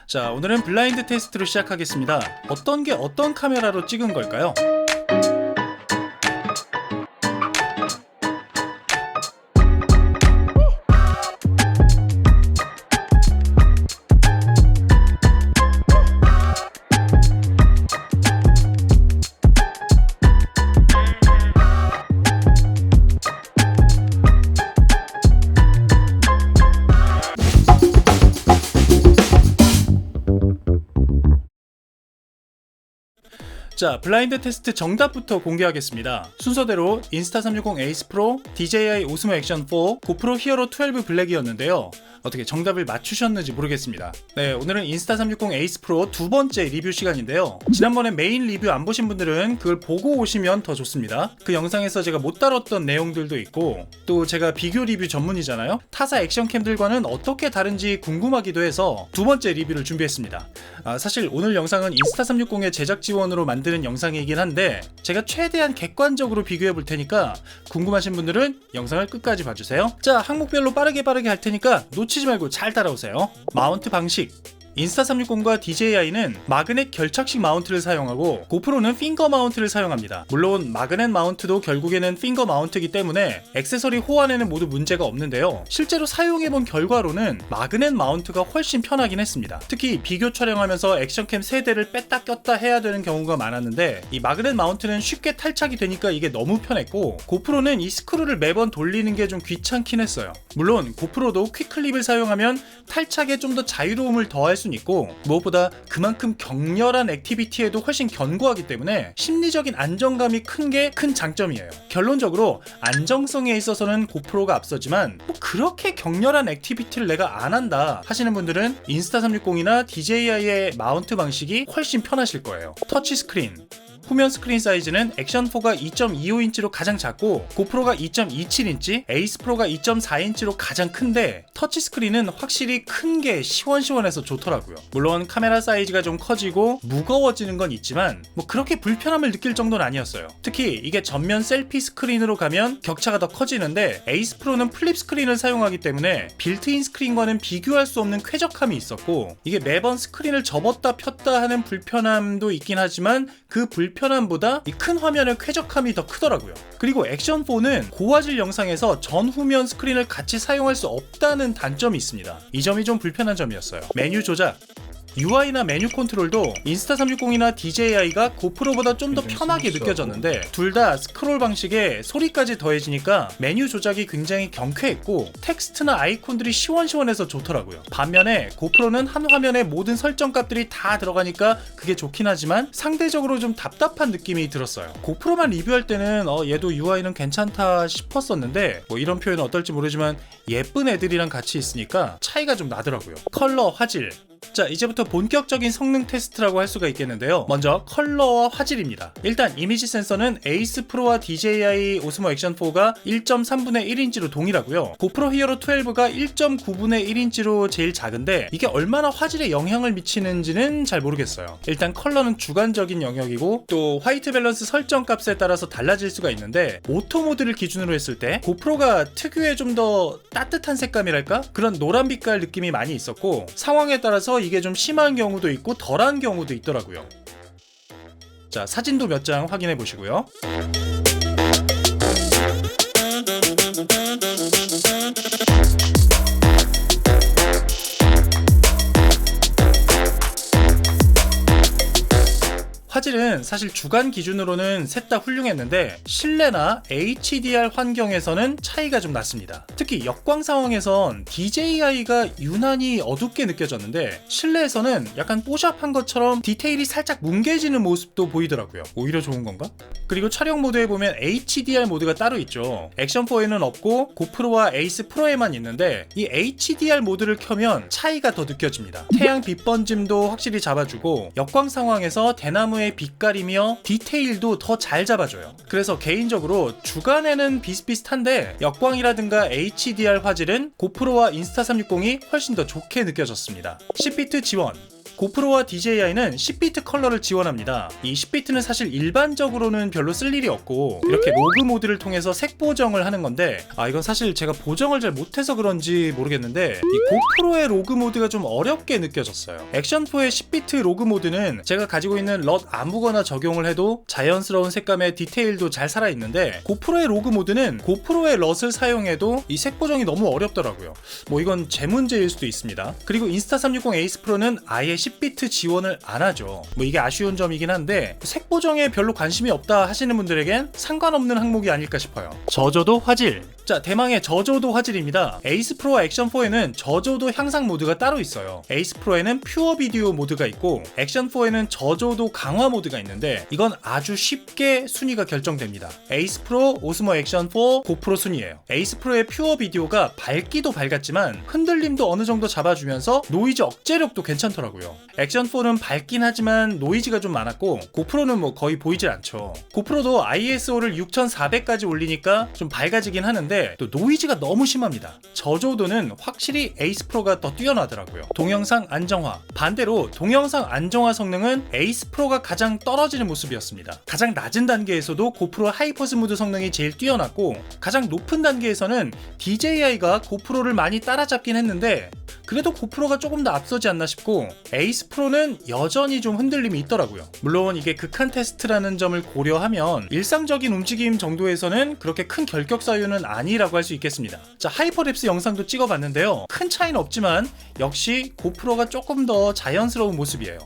자, 오늘은 블라인드 테스트로 시작하겠습니다. 어떤 게 어떤 카메라로 찍은 걸까요? 자, 블라인드 테스트 정답부터 공개하겠습니다. 순서대로 인스타360 에이스 프로, DJI 오스모 액션 4, 고프로 히어로 12 블랙이었는데요. 어떻게 정답을 맞추셨는지 모르겠습니다. 네, 오늘은 인스타360 에이스 프로 두 번째 리뷰 시간인데요. 지난번에 메인 리뷰 안 보신 분들은 그걸 보고 오시면 더 좋습니다. 그 영상에서 제가 못 다뤘던 내용들도 있고, 또 제가 비교 리뷰 전문이잖아요. 타사 액션캠들과는 어떻게 다른지 궁금하기도 해서 두 번째 리뷰를 준비했습니다. 사실 오늘 영상은 인스타360의 제작 지원으로 만드는 영상이긴 한데, 제가 최대한 객관적으로 비교해 볼 테니까 궁금하신 분들은 영상을 끝까지 봐주세요. 자, 항목별로 빠르게 할 테니까 놓치지 말고 잘 따라오세요. 마운트 방식. 인스타360과 DJI는 마그넷 결착식 마운트를 사용하고, 고프로는 핑거 마운트를 사용합니다. 물론 마그넷 마운트도 결국에는 핑거 마운트이기 때문에 액세서리 호환에는 모두 문제가 없는데요. 실제로 사용해본 결과로는 마그넷 마운트가 훨씬 편하긴 했습니다. 특히 비교 촬영하면서 액션캠 3대를 뺐다 꼈다 해야 되는 경우가 많았는데, 이 마그넷 마운트는 쉽게 탈착이 되니까 이게 너무 편했고, 고프로는 이 스크루를 매번 돌리는 게 좀 귀찮긴 했어요. 물론 고프로도 퀵클립을 사용하면 탈착에 좀 더 자유로움을 더할 수 있고, 무엇보다 그만큼 격렬한 액티비티에도 훨씬 견고하기 때문에 심리적인 안정감이 큰 게 큰 장점이에요. 결론적으로 안정성에 있어서는 고프로가 앞서지만, 뭐 그렇게 격렬한 액티비티를 내가 안 한다 하시는 분들은 인스타360이나 DJI의 마운트 방식이 훨씬 편하실 거예요. 터치 스크린. 후면 스크린 사이즈는 액션4가 2.25인치로 가장 작고, 고프로가 2.27인치, 에이스 프로가 2.4인치로 가장 큰데, 터치 스크린은 확실히 큰 게 시원시원해서 좋더라고요. 물론 카메라 사이즈가 좀 커지고 무거워지는 건 있지만 뭐 그렇게 불편함을 느낄 정도는 아니었어요. 특히 이게 전면 셀피 스크린으로 가면 격차가 더 커지는데, 에이스 프로는 플립 스크린을 사용하기 때문에 빌트인 스크린과는 비교할 수 없는 쾌적함이 있었고, 이게 매번 스크린을 접었다 폈다 하는 불편함도 있긴 하지만 그 불편함보다 이 큰 화면의 쾌적함이 더 크더라고요. 그리고 액션4는 고화질 영상에서 전후면 스크린을 같이 사용할 수 없다는 단점이 있습니다. 이 점이 좀 불편한 점이었어요. 메뉴 조작. UI나 메뉴 컨트롤도 인스타360이나 DJI가 고프로보다 좀 더 편하게 느껴졌는데, 둘 다 스크롤 방식에 소리까지 더해지니까 메뉴 조작이 굉장히 경쾌했고, 텍스트나 아이콘들이 시원시원해서 좋더라고요. 반면에 고프로는 한 화면에 모든 설정 값들이 다 들어가니까 그게 좋긴 하지만 상대적으로 좀 답답한 느낌이 들었어요. 고프로만 리뷰할 때는 얘도 UI는 괜찮다 싶었었는데, 뭐 이런 표현은 어떨지 모르지만 예쁜 애들이랑 같이 있으니까 차이가 좀 나더라고요. 컬러, 화질. 자, 이제부터 본격적인 성능 테스트라고 할 수가 있겠는데요. 먼저 컬러와 화질입니다. 일단 이미지 센서는 에이스 프로와 DJI 오스모 액션 4가 1.3분의 1인치로 동일하고요. 고프로 히어로 12가 1.9분의 1인치로 제일 작은데, 이게 얼마나 화질에 영향을 미치는지는 잘 모르겠어요. 일단 컬러는 주관적인 영역이고, 또 화이트 밸런스 설정 값에 따라서 달라질 수가 있는데, 오토 모드를 기준으로 했을 때 고프로가 특유의 좀 더 따뜻한 색감이랄까? 그런 노란 빛깔 느낌이 많이 있었고, 상황에 따라서 이게 좀 심한 경우도 있고 덜한 경우도 있더라고요. 자, 사진도 몇 장 확인해 보시고요. 화질은 사실 주간 기준으로는 셋 다 훌륭했는데, 실내나 HDR 환경에서는 차이가 좀 났습니다. 특히 역광 상황에선 DJI가 유난히 어둡게 느껴졌는데, 실내에서는 약간 뽀샵한 것처럼 디테일이 살짝 뭉개지는 모습도 보이더라고요. 오히려 좋은 건가? 그리고 촬영 모드에 보면 HDR 모드가 따로 있죠. 액션4에는 없고 고프로와 에이스 프로에만 있는데, 이 HDR 모드를 켜면 차이가 더 느껴집니다. 태양 빛 번짐도 확실히 잡아주고, 역광 상황에서 대나무의 빛깔이며 디테일도 더 잘 잡아줘요. 그래서 개인적으로 주간에는 비슷비슷한데, 역광이라든가 HDR 화질은 고프로와 인스타360이 훨씬 더 좋게 느껴졌습니다. 10비트 지원. 고프로와 DJI는 10비트 컬러를 지원합니다. 이 10비트는 사실 일반적으로는 별로 쓸 일이 없고 이렇게 로그 모드를 통해서 색 보정을 하는 건데, 이건 사실 제가 보정을 잘 못해서 그런지 모르겠는데 이 고프로의 로그 모드가 좀 어렵게 느껴졌어요. 액션4의 10비트 로그 모드는 제가 가지고 있는 럿 아무거나 적용을 해도 자연스러운 색감의 디테일도 잘 살아있는데, 고프로의 로그 모드는 고프로의 럿을 사용해도 이 색 보정이 너무 어렵더라고요. 뭐 이건 제 문제일 수도 있습니다. 그리고 인스타360 에이스 프로는 아예 10비트 지원을 안 하죠. 뭐 이게 아쉬운 점이긴 한데 색 보정에 별로 관심이 없다 하시는 분들에겐 상관없는 항목이 아닐까 싶어요. 저조도 화질. 자, 대망의 저조도 화질입니다. 에이스 프로와 액션4에는 저조도 향상 모드가 따로 있어요. 에이스 프로에는 퓨어 비디오 모드가 있고 액션4에는 저조도 강화 모드가 있는데 이건 아주 쉽게 순위가 결정됩니다. 에이스 프로, 오스모 액션4, 고프로 순위예요. 에이스 프로의 퓨어 비디오가 밝기도 밝았지만 흔들림도 어느 정도 잡아주면서 노이즈 억제력도 괜찮더라고요. 액션4는 밝긴 하지만 노이즈가 좀 많았고 고프로는 뭐 거의 보이질 않죠. 고프로도 ISO를 6400까지 올리니까 좀 밝아지긴 하는데 또 노이즈가 너무 심합니다. 저조도는 확실히 에이스 프로가 더 뛰어나더라고요. 동영상 안정화. 반대로 동영상 안정화 성능은 에이스 프로가 가장 떨어지는 모습이었습니다. 가장 낮은 단계에서도 고프로 하이퍼스무드 성능이 제일 뛰어났고 가장 높은 단계에서는 DJI가 고프로를 많이 따라잡긴 했는데 그래도 고프로가 조금 더 앞서지 않나 싶고 에이스 프로는 여전히 좀 흔들림이 있더라고요. 물론 이게 극한 테스트라는 점을 고려하면 일상적인 움직임 정도에서는 그렇게 큰 결격 사유는 아니라고 할 수 있겠습니다. 자, 하이퍼랩스 영상도 찍어봤는데요. 큰 차이는 없지만 역시 고프로가 조금 더 자연스러운 모습이에요.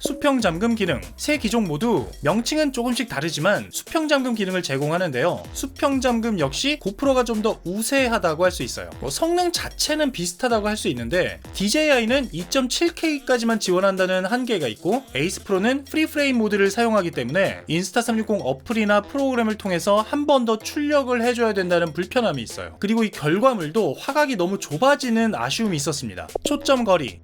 수평 잠금 기능. 세 기종 모두 명칭은 조금씩 다르지만 수평 잠금 기능을 제공하는데요. 수평 잠금 역시 고프로가 좀 더 우세하다고 할 수 있어요. 성능 자체는 비슷하다고 할 수 있는데 DJI는 2.7K까지만 지원한다는 한계가 있고 에이스 프로는 프리프레임 모드를 사용하기 때문에 인스타360 어플이나 프로그램을 통해서 한 번 더 출력을 해줘야 된다는 불편함이 있어요. 그리고 이 결과물도 화각이 너무 좁아지는 아쉬움이 있었습니다. 초점 거리.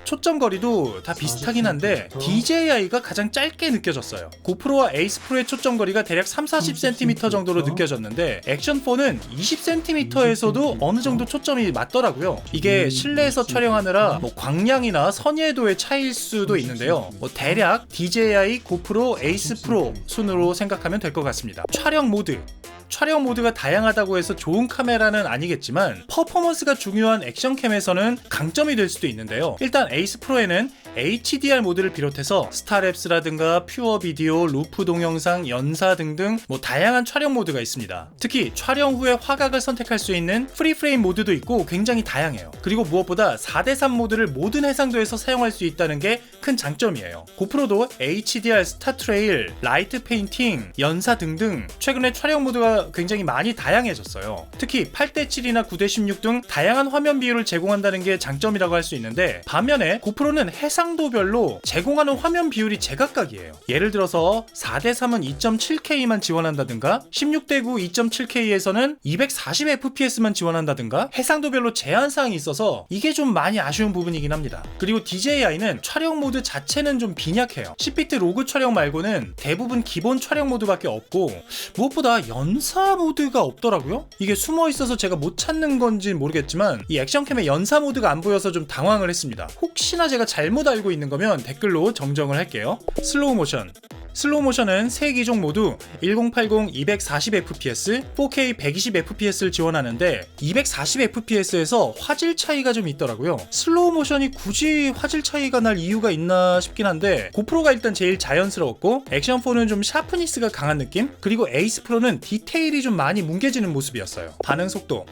초점 거리도 다 비슷하긴 한데 DJI가 가장 짧게 느껴졌어요. 고프로와 에이스 프로의 초점 거리가 대략 3-40cm 정도로 느껴졌는데 액션4는 20cm에서도 어느 정도 초점이 맞더라고요. 이게 실내에서 촬영하느라 광량이나 선예도의 차이일 수도 있는데요. 대략 DJI, 고프로, 에이스 프로 순으로 생각하면 될 것 같습니다. 촬영 모드. 촬영 모드가 다양하다고 해서 좋은 카메라는 아니겠지만 퍼포먼스가 중요한 액션캠에서는 강점이 될 수도 있는데요. 일단 에이스 프로에는 HDR 모드를 비롯해서 스타랩스라든가 퓨어 비디오, 루프 동영상, 연사 등등 다양한 촬영 모드가 있습니다. 특히 촬영 후에 화각을 선택할 수 있는 프리프레임 모드도 있고 굉장히 다양해요. 그리고 무엇보다 4:3 모드를 모든 해상도에서 사용할 수 있다는 게 큰 장점이에요. 고프로도 HDR, 스타트레일, 라이트 페인팅, 연사 등등 최근에 촬영 모드가 굉장히 많이 다양해졌어요. 특히 8:7이나 9:16 등 다양한 화면 비율을 제공한다는 게 장점이라고 할 수 있는데 반면에 고프로는 해상도별로 제공하는 화면 비율이 제각각이에요. 예를 들어서 4:3은 2.7K만 지원한다든가 16:9 2.7K에서는 240fps만 지원한다든가 해상도별로 제한사항이 있어서 이게 좀 많이 아쉬운 부분이긴 합니다. 그리고 DJI는 촬영 모드 자체는 좀 빈약해요. 10비트 로그 촬영 말고는 대부분 기본 촬영 모드밖에 없고 무엇보다 연사 모드가 없더라고요. 이게 숨어 있어서 제가 못 찾는 건지 모르겠지만 이 액션캠의 연사 모드가 안 보여서 좀 당황을 했습니다. 혹시나 제가 잘못 알고 있는 거면 댓글로 정정을 할게요. 슬로우 모션. 슬로우 모션은 세 기종 모두 1080 240fps, 4K 120fps를 지원하는데 240fps에서 화질 차이가 좀 있더라고요. 슬로우 모션이 굳이 화질 차이가 날 이유가 있나 싶긴 한데 고프로가 일단 제일 자연스러웠고 액션4는 좀 샤프니스가 강한 느낌? 그리고 에이스 프로는 디테일이 좀 많이 뭉개지는 모습이었어요. 반응 속도.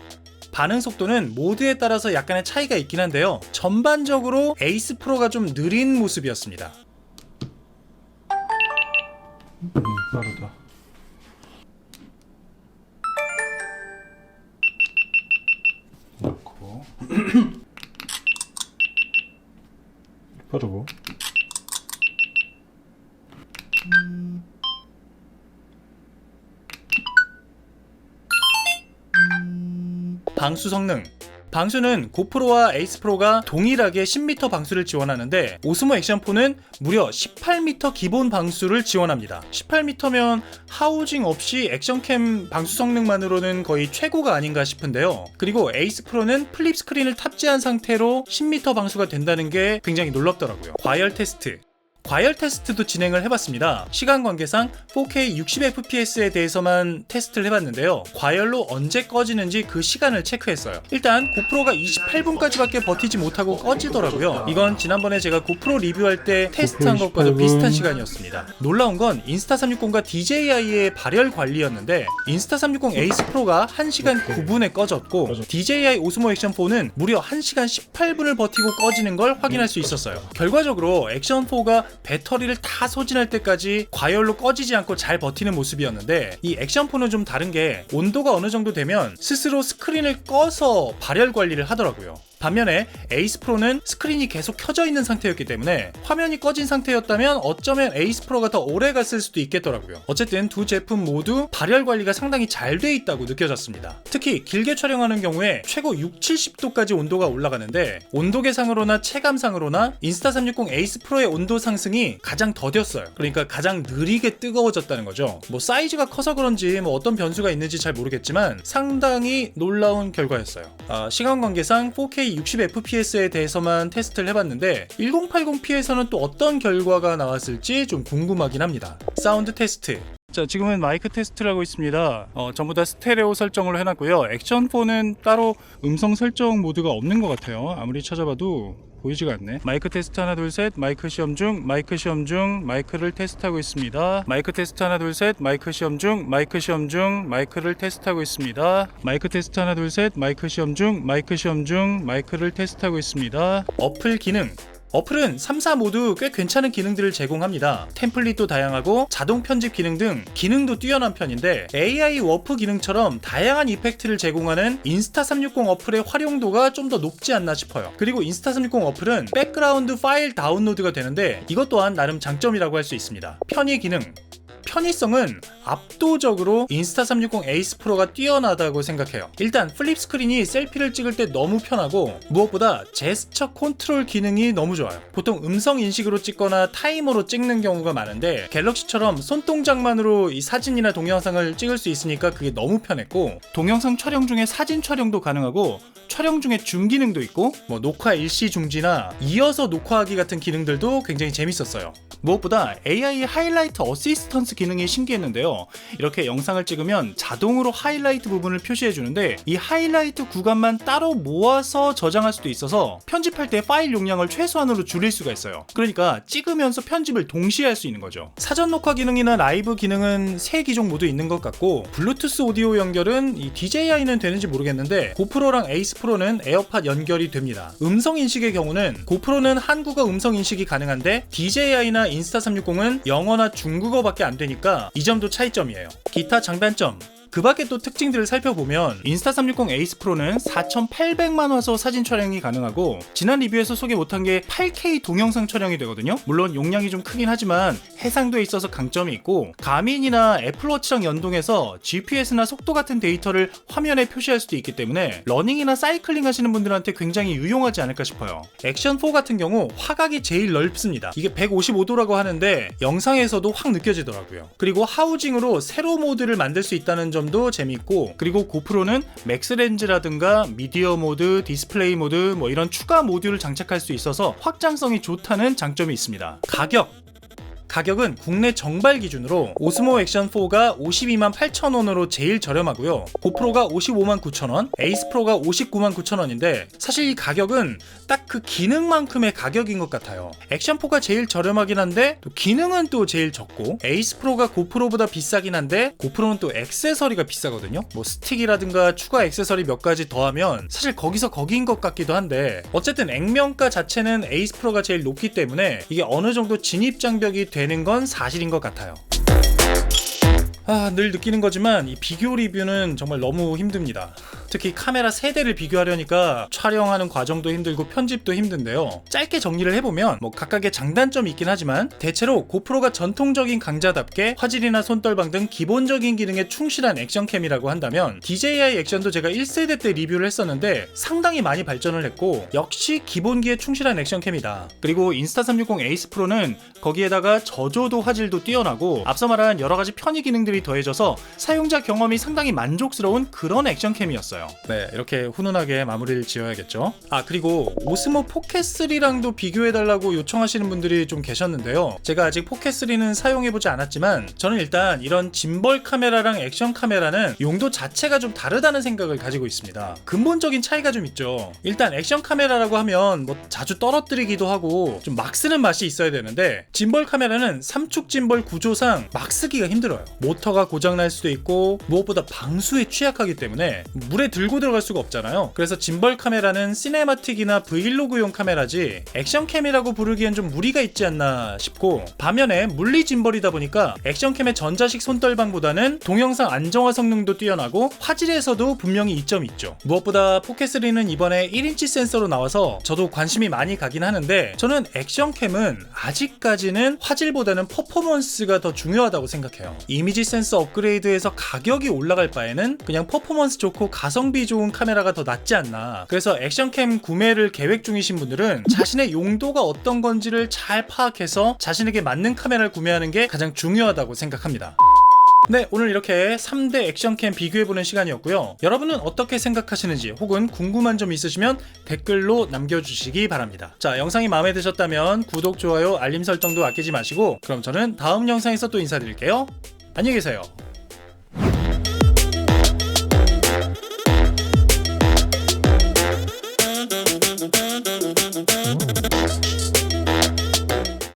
반응 속도는 모드에 따라서 약간의 차이가 있긴 한데요. 전반적으로 에이스 프로가 좀 느린 모습이었습니다. 빠르다. 넣고 빠르고 방수 성능. 방수는 고프로와 에이스 프로가 동일하게 10m 방수를 지원하는데 오스모 액션4는 무려 18m 기본 방수를 지원합니다. 18m면 하우징 없이 액션캠 방수 성능만으로는 거의 최고가 아닌가 싶은데요. 그리고 에이스 프로는 플립 스크린을 탑재한 상태로 10m 방수가 된다는 게 굉장히 놀랍더라고요. 과열 테스트도 진행을 해봤습니다. 시간 관계상 4K 60fps에 대해서만 테스트를 해봤는데요. 과열로 언제 꺼지는지 그 시간을 체크했어요. 일단 고프로가 28분까지밖에 버티지 못하고 꺼지더라고요. 이건 지난번에 제가 고프로 리뷰할 때 테스트한 것과도 비슷한 시간이었습니다. 놀라운 건 인스타360과 DJI의 발열 관리였는데 인스타360 에이스 프로가 1시간 9분에 꺼졌고 DJI 오스모 액션4는 무려 1시간 18분을 버티고 꺼지는 걸 확인할 수 있었어요. 결과적으로 액션4가 배터리를 다 소진할 때까지 과열로 꺼지지 않고 잘 버티는 모습이었는데 이 액션4는 좀 다른 게 온도가 어느 정도 되면 스스로 스크린을 꺼서 발열 관리를 하더라고요. 반면에 에이스 프로는 스크린이 계속 켜져 있는 상태였기 때문에 화면이 꺼진 상태였다면 어쩌면 에이스 프로가 더 오래 갔을 수도 있겠더라고요. 어쨌든 두 제품 모두 발열 관리가 상당히 잘 돼 있다고 느껴졌습니다. 특히 길게 촬영하는 경우에 최고 60~70도까지 온도가 올라가는데 온도계상으로나 체감상으로나 인스타360 에이스 프로의 온도 상승이 가장 더뎠어요. 그러니까 가장 느리게 뜨거워졌다는 거죠. 뭐 사이즈가 커서 그런지 뭐 어떤 변수가 있는지 잘 모르겠지만 상당히 놀라운 결과였어요. 시간 관계상 4K 60fps에 대해서만 테스트를 해봤는데 1080p에서는 또 어떤 결과가 나왔을지 좀 궁금하긴 합니다. 사운드 테스트. 자, 지금은 마이크 테스트를 하고 있습니다. 전부 다 스테레오 설정을 해놨고요. 액션4는 따로 음성 설정 모드가 없는 것 같아요. 아무리 찾아봐도 보이지가 않네. 마이크 테스트 하나 둘 셋, 마이크 시험 중, 마이크 시험 중, 마이크를 테스트하고 있습니다. 마이크 테스트 하나 둘 셋, 마이크 시험 중, 마이크 시험 중, 마이크를 테스트하고 있습니다. 마이크 테스트 하나 둘 셋, 마이크 시험 중, 마이크 시험 중, 마이크를 테스트하고 있습니다. 어플 기능. 어플은 3사 모두 꽤 괜찮은 기능들을 제공합니다. 템플릿도 다양하고 자동 편집 기능 등 기능도 뛰어난 편인데 AI 워프 기능처럼 다양한 이펙트를 제공하는 인스타360 어플의 활용도가 좀 더 높지 않나 싶어요. 그리고 인스타360 어플은 백그라운드 파일 다운로드가 되는데 이것 또한 나름 장점이라고 할 수 있습니다. 편의 기능. 편의성은 압도적으로 인스타360 에이스 프로가 뛰어나다고 생각해요. 일단 플립 스크린이 셀피를 찍을 때 너무 편하고 무엇보다 제스처 컨트롤 기능이 너무 좋아요. 보통 음성 인식으로 찍거나 타이머로 찍는 경우가 많은데 갤럭시처럼 손동작만으로 이 사진이나 동영상을 찍을 수 있으니까 그게 너무 편했고 동영상 촬영 중에 사진 촬영도 가능하고 촬영 중에 줌 기능도 있고 뭐 녹화 일시 중지나 이어서 녹화하기 같은 기능들도 굉장히 재밌었어요. 무엇보다 AI 하이라이트 어시스턴스 기능이 신기했는데요. 이렇게 영상을 찍으면 자동으로 하이라이트 부분을 표시해 주는데 이 하이라이트 구간만 따로 모아서 저장할 수도 있어서 편집할 때 파일 용량을 최소한으로 줄일 수가 있어요. 그러니까 찍으면서 편집을 동시에 할 수 있는 거죠. 사전 녹화 기능이나 라이브 기능은 세 기종 모두 있는 것 같고 블루투스 오디오 연결은 이 DJI는 되는지 모르겠는데 고프로랑 에이스 프로는 에어팟 연결이 됩니다. 음성 인식의 경우는 고프로는 한국어 음성 인식이 가능한데 DJI나 인스타360은 영어나 중국어밖에 안 되니까 이 점도 차이점이에요. 기타 장단점. 그 밖에 또 특징들을 살펴보면 인스타360 에이스 프로는 4800만 화소 사진 촬영이 가능하고 지난 리뷰에서 소개 못한 게 8K 동영상 촬영이 되거든요. 물론 용량이 좀 크긴 하지만 해상도에 있어서 강점이 있고 가민이나 애플워치랑 연동해서 GPS나 속도 같은 데이터를 화면에 표시할 수도 있기 때문에 러닝이나 사이클링 하시는 분들한테 굉장히 유용하지 않을까 싶어요. 액션4 같은 경우 화각이 제일 넓습니다. 이게 155도라고 하는데 영상에서도 확 느껴지더라고요. 그리고 하우징으로 세로 모드를 만들 수 있다는 점도 재밌고 그리고 고프로는 맥스 렌즈라든가 미디어 모드, 디스플레이 모드 뭐 이런 추가 모듈을 장착할 수 있어서 확장성이 좋다는 장점이 있습니다. 가격은 국내 정발 기준으로 오스모 액션4가 52만 8천원으로 제일 저렴하고요. 고프로가 55만 9천원, 에이스 프로가 59만 9천원인데 사실 이 가격은 딱 그 기능만큼의 가격인 것 같아요. 액션4가 제일 저렴하긴 한데 또 기능은 또 제일 적고 에이스 프로가 고프로보다 비싸긴 한데 고프로는 또 액세서리가 비싸거든요. 뭐 스틱이라든가 추가 액세서리 몇 가지 더하면 사실 거기서 거기인 것 같기도 한데 어쨌든 액면가 자체는 에이스 프로가 제일 높기 때문에 이게 어느 정도 진입 장벽이 되는 건 사실인 것 같아요. 늘 느끼는 거지만 이 비교 리뷰는 정말 너무 힘듭니다. 특히 카메라 세대를 비교하려니까 촬영하는 과정도 힘들고 편집도 힘든데요. 짧게 정리를 해보면 뭐 각각의 장단점이 있긴 하지만 대체로 고프로가 전통적인 강자답게 화질이나 손떨방 등 기본적인 기능에 충실한 액션캠이라고 한다면 DJI 액션도 제가 1세대 때 리뷰를 했었는데 상당히 많이 발전을 했고 역시 기본기에 충실한 액션캠이다. 그리고 인스타360 에이스 프로는 거기에다가 저조도 화질도 뛰어나고 앞서 말한 여러가지 편의 기능들이 더해져서 사용자 경험이 상당히 만족스러운 그런 액션캠이었어요. 네, 이렇게 훈훈하게 마무리를 지어야겠죠. 그리고 오스모 포켓3랑도 비교해달라고 요청하시는 분들이 좀 계셨는데요. 제가 아직 포켓3는 사용해보지 않았지만 저는 일단 이런 짐벌 카메라랑 액션 카메라는 용도 자체가 좀 다르다는 생각을 가지고 있습니다. 근본적인 차이가 좀 있죠. 일단 액션 카메라라고 하면 뭐 자주 떨어뜨리기도 하고 좀 막 쓰는 맛이 있어야 되는데 짐벌 카메라는 삼축 짐벌 구조상 막 쓰기가 힘들어요. 모터가 고장날 수도 있고 무엇보다 방수에 취약하기 때문에 물에 들고 들어갈 수가 없잖아요. 그래서 짐벌 카메라는 시네마틱이나 브이로그용 카메라지 액션캠이라고 부르기엔 좀 무리가 있지 않나 싶고, 반면에 물리 짐벌이다 보니까 액션캠의 전자식 손떨방보다는 동영상 안정화 성능도 뛰어나고 화질에서도 분명히 이점이 있죠. 무엇보다 포켓3는 이번에 1인치 센서로 나와서 저도 관심이 많이 가긴 하는데 저는 액션캠은 아직까지는 화질보다는 퍼포먼스가 더 중요하다고 생각해요. 이미지 센서 업그레이드에서 가격이 올라갈 바에는 그냥 퍼포먼스 좋고 가성비 좋은 카메라가 더 낫지 않나. 그래서 액션캠 구매를 계획 중이신 분들은 자신의 용도가 어떤 건지를 잘 파악해서 자신에게 맞는 카메라를 구매하는 게 가장 중요하다고 생각합니다. 네, 오늘 이렇게 3대 액션캠 비교해보는 시간이었고요. 여러분은 어떻게 생각하시는지 혹은 궁금한 점 있으시면 댓글로 남겨주시기 바랍니다. 자, 영상이 마음에 드셨다면 구독, 좋아요, 알림 설정도 아끼지 마시고 그럼 저는 다음 영상에서 또 인사드릴게요. 안녕히 계세요.